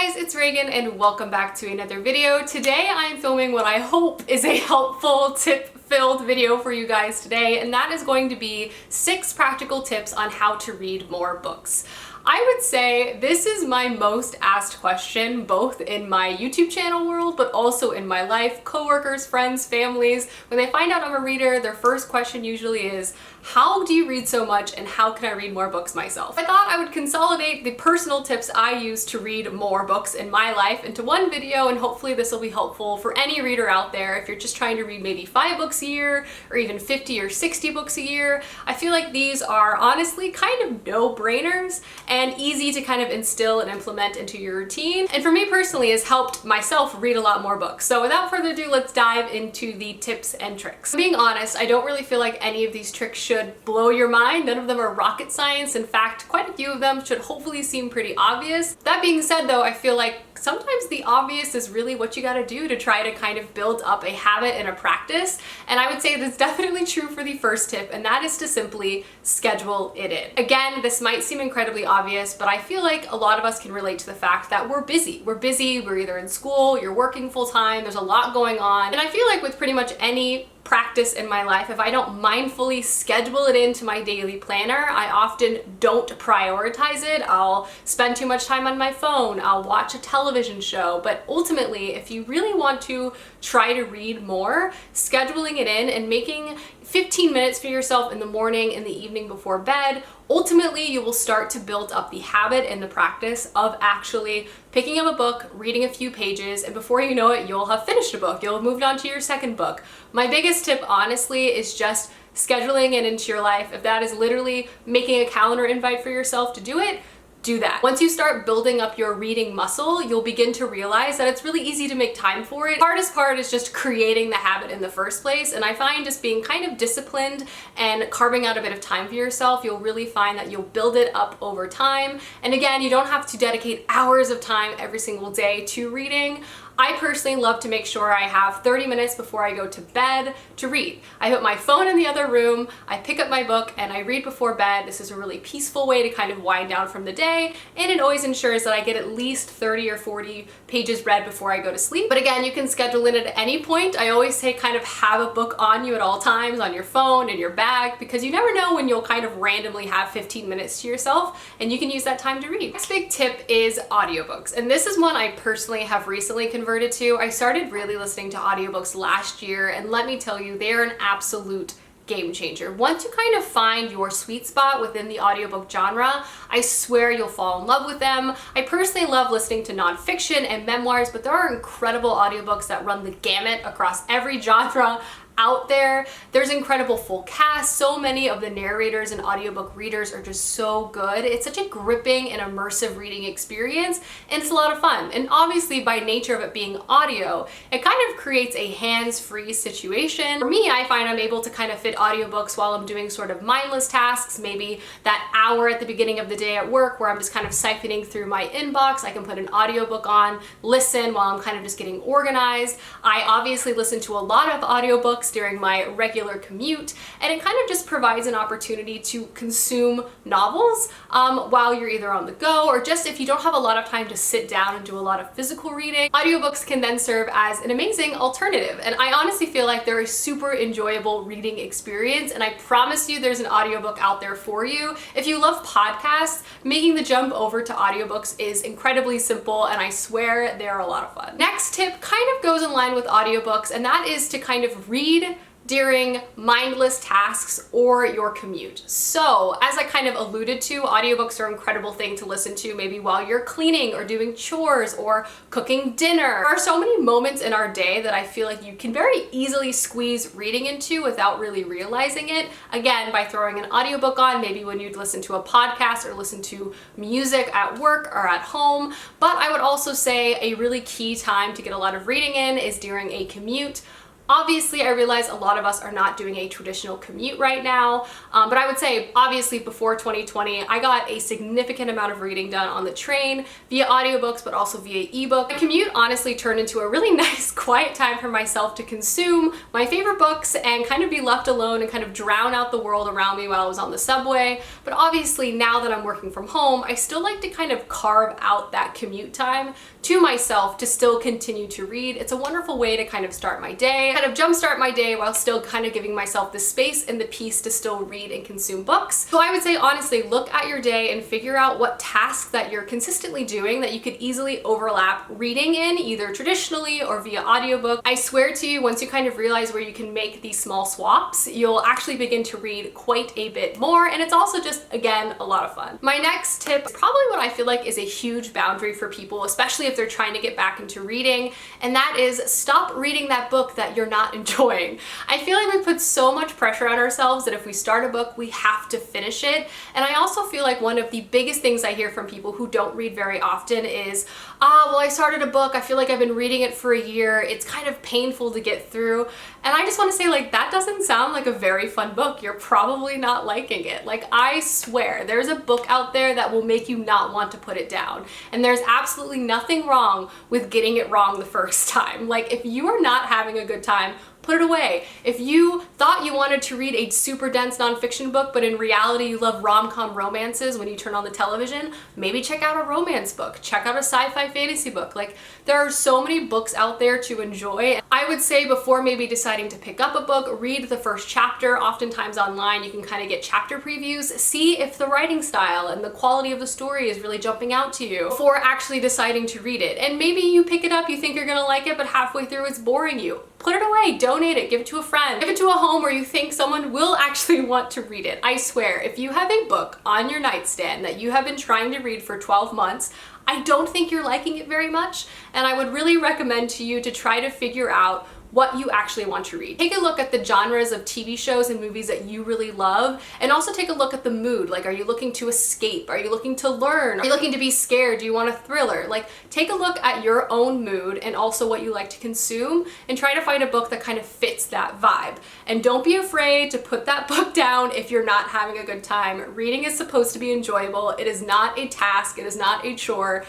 guys, it's Reagan and welcome back to another video. Today I am filming what I hope is a helpful tip-filled video for you guys today, and that is going to be 6 practical tips on how to read more books. I would say this is my most asked question, both in my YouTube channel world, but also in my life. Coworkers, friends, families, when they find out I'm a reader, their first question usually is, how do you read so much and how can I read more books myself? I thought I would consolidate the personal tips I use to read more books in my life into one video, and hopefully this will be helpful for any reader out there. If you're just trying to read maybe 5 books a year or even 50 or 60 books a year, I feel like these are honestly kind of no-brainers and easy to kind of instill and implement into your routine. And for me personally, has helped myself read a lot more books. So without further ado, let's dive into the tips and tricks. Being honest, I don't really feel like any of these tricks should blow your mind. None of them are rocket science. In fact, quite a few of them should hopefully seem pretty obvious. That being said though, I feel like sometimes the obvious is really what you gotta do to try to kind of build up a habit and a practice. And I would say that's definitely true for the first tip, and that is to simply schedule it in. Again, this might seem incredibly obvious, but I feel like a lot of us can relate to the fact that we're busy. We're either in school, you're working full time, there's a lot going on. And I feel like with pretty much any practice in my life, if I don't mindfully schedule it into my daily planner, I often don't prioritize it. I'll spend too much time on my phone, I'll watch a television show. But ultimately, if you really want to try to read more, scheduling it in and making 15 minutes for yourself in the morning, in the evening before bed, ultimately you will start to build up the habit and the practice of actually picking up a book, reading a few pages, and before you know it, you'll have finished a book. You'll have moved on to your second book. My biggest tip, honestly, is just scheduling it into your life. If that is literally making a calendar invite for yourself to do it, do that. Once you start building up your reading muscle, you'll begin to realize that it's really easy to make time for it. The hardest part is just creating the habit in the first place, and I find just being kind of disciplined and carving out a bit of time for yourself, you'll really find that you'll build it up over time. And again, you don't have to dedicate hours of time every single day to reading. I personally love to make sure I have 30 minutes before I go to bed to read. I put my phone in the other room, I pick up my book, and I read before bed. This is a really peaceful way to kind of wind down from the day, and it always ensures that I get at least 30 or 40 pages read before I go to sleep. But again, you can schedule it at any point. I always say kind of have a book on you at all times, on your phone, in your bag, because you never know when you'll kind of randomly have 15 minutes to yourself, and you can use that time to read. Next big tip is audiobooks, and this is one I personally have recently converted to. I started really listening to audiobooks last year, and let me tell you, they're an absolute game changer. Once you kind of find your sweet spot within the audiobook genre, I swear you'll fall in love with them. I personally love listening to nonfiction and memoirs, but there are incredible audiobooks that run the gamut across every genre out there. There's incredible full casts. So many of the narrators and audiobook readers are just so good. It's such a gripping and immersive reading experience, and it's a lot of fun. And obviously, by nature of it being audio, it kind of creates a hands-free situation. For me, I find I'm able to kind of fit audiobooks while I'm doing sort of mindless tasks, maybe that hour at the beginning of the day at work where I'm just kind of siphoning through my inbox. I can put an audiobook on, listen while I'm kind of just getting organized. I obviously listen to a lot of audiobooks during my regular commute, and it kind of just provides an opportunity to consume novels while you're either on the go, or just if you don't have a lot of time to sit down and do a lot of physical reading. Audiobooks can then serve as an amazing alternative, and I honestly feel like they're a super enjoyable reading experience, and I promise you there's an audiobook out there for you. If you love podcasts, making the jump over to audiobooks is incredibly simple, and I swear they're a lot of fun. Next tip kind of goes in line with audiobooks, and that is to kind of read during mindless tasks or your commute. So, as I kind of alluded to, audiobooks are an incredible thing to listen to maybe while you're cleaning or doing chores or cooking dinner. There are so many moments in our day that I feel like you can very easily squeeze reading into without really realizing it. Again, by throwing an audiobook on, maybe when you'd listen to a podcast or listen to music at work or at home. But I would also say a really key time to get a lot of reading in is during a commute. Obviously, I realize a lot of us are not doing a traditional commute right now, but I would say obviously before 2020, I got a significant amount of reading done on the train via audiobooks, but also via ebook. My commute honestly turned into a really nice quiet time for myself to consume my favorite books and kind of be left alone and kind of drown out the world around me while I was on the subway. But obviously now that I'm working from home, I still like to kind of carve out that commute time to myself to still continue to read. It's a wonderful way to kind of start my day, kind of jumpstart my day while still kind of giving myself the space and the peace to still read and consume books. So I would say honestly, look at your day and figure out what tasks that you're consistently doing that you could easily overlap reading in, either traditionally or via audiobook. I swear to you, once you kind of realize where you can make these small swaps, you'll actually begin to read quite a bit more, and it's also just, again, a lot of fun. My next tip is probably what I feel like is a huge boundary for people, especially if they're trying to get back into reading, and that is stop reading that book that you're not enjoying. I feel like we put so much pressure on ourselves that if we start a book, we have to finish it. And I also feel like one of the biggest things I hear from people who don't read very often is, well, I started a book, I feel like I've been reading it for a year, it's kind of painful to get through. And I just want to say, like, that doesn't sound like a very fun book. You're probably not liking it. Like, I swear, there's a book out there that will make you not want to put it down. And there's absolutely nothing wrong with getting it wrong the first time. Like, if you are not having a good time, put it away. If you thought you wanted to read a super dense nonfiction book, but in reality you love rom-com romances when you turn on the television, maybe check out a romance book, check out a sci-fi fantasy book. Like, there are so many books out there to enjoy. I would say before maybe deciding to pick up a book, read the first chapter. Oftentimes online you can kind of get chapter previews, see if the writing style and the quality of the story is really jumping out to you before actually deciding to read it. And maybe you pick it up, you think you're gonna like it, but halfway through it's boring you. Put it away, donate it, give it to a friend, give it to a home where you think someone will actually want to read it. I swear, if you have a book on your nightstand that you have been trying to read for 12 months, I don't think you're liking it very much, and I would really recommend to you to try to figure out what you actually want to read. Take a look at the genres of TV shows and movies that you really love, and also take a look at the mood. Like, are you looking to escape? Are you looking to learn? Are you looking to be scared? Do you want a thriller? Like, take a look at your own mood and also what you like to consume, and try to find a book that kind of fits that vibe. And don't be afraid to put that book down if you're not having a good time. Reading is supposed to be enjoyable. It is not a task. It is not a chore.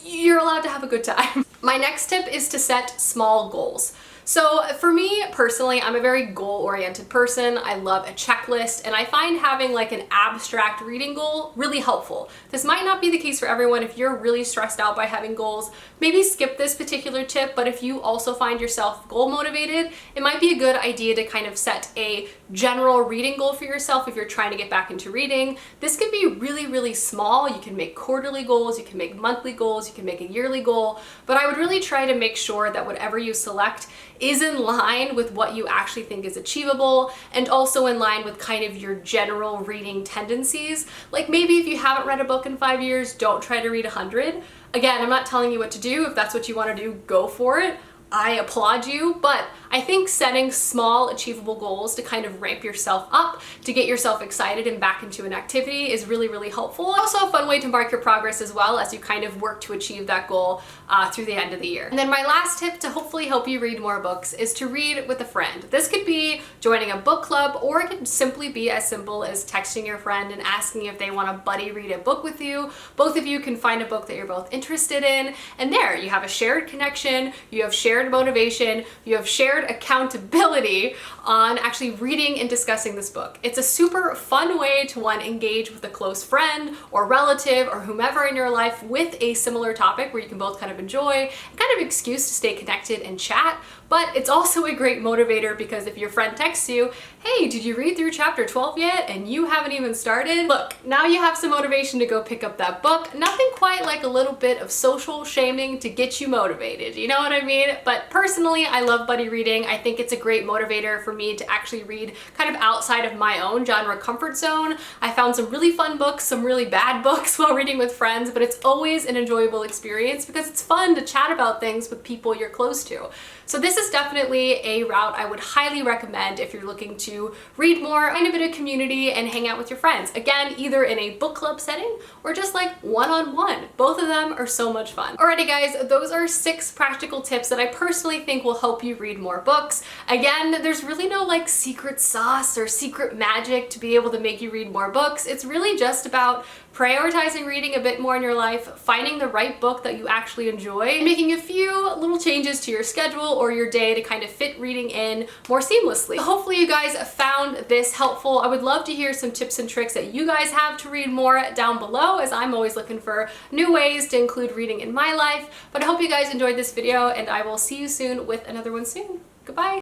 You're allowed to have a good time. My next tip is to set small goals. So for me personally, I'm a very goal-oriented person. I love a checklist, and I find having like an abstract reading goal really helpful. This might not be the case for everyone. If you're really stressed out by having goals, maybe skip this particular tip, but if you also find yourself goal motivated, it might be a good idea to kind of set a general reading goal for yourself if you're trying to get back into reading. This could be really, really small. You can make quarterly goals, you can make monthly goals, you can make a yearly goal, but I would really try to make sure that whatever you select is in line with what you actually think is achievable, and also in line with kind of your general reading tendencies. Like, maybe if you haven't read a book in 5 years, don't try to read 100. Again, I'm not telling you what to do. If that's what you want to do, go for it. I applaud you, but I think setting small achievable goals to kind of ramp yourself up, to get yourself excited and back into an activity is really, really helpful. Also a fun way to mark your progress as well as you kind of work to achieve that goal through the end of the year. And then my last tip to hopefully help you read more books is to read with a friend. This could be joining a book club, or it could simply be as simple as texting your friend and asking if they want to buddy read a book with you. Both of you can find a book that you're both interested in, and there you have a shared connection, you have shared motivation, you have shared accountability on actually reading and discussing this book. It's a super fun way to, one, engage with a close friend or relative or whomever in your life with a similar topic where you can both kind of enjoy, kind of excuse to stay connected and chat. But it's also a great motivator because if your friend texts you, hey, did you read through chapter 12 yet? And you haven't even started? Look, now you have some motivation to go pick up that book. Nothing quite like a little bit of social shaming to get you motivated. You know what I mean? But personally, I love buddy reading. I think it's a great motivator for me to actually read kind of outside of my own genre comfort zone. I found some really fun books, some really bad books while reading with friends, but it's always an enjoyable experience because it's fun to chat about things with people you're close to. So this is definitely a route I would highly recommend if you're looking to read more, find a bit of community, and hang out with your friends. Again, either in a book club setting or just like one-on-one. Both of them are so much fun. Alrighty guys, those are 6 practical tips that I personally think will help you read more books. Again, there's really no like secret sauce or secret magic to be able to make you read more books. It's really just about prioritizing reading a bit more in your life, finding the right book that you actually enjoy, and making a few little changes to your schedule or your day to kind of fit reading in more seamlessly. Hopefully you guys found this helpful. I would love to hear some tips and tricks that you guys have to read more down below, as I'm always looking for new ways to include reading in my life. But I hope you guys enjoyed this video, and I will see you soon with another one soon. Goodbye.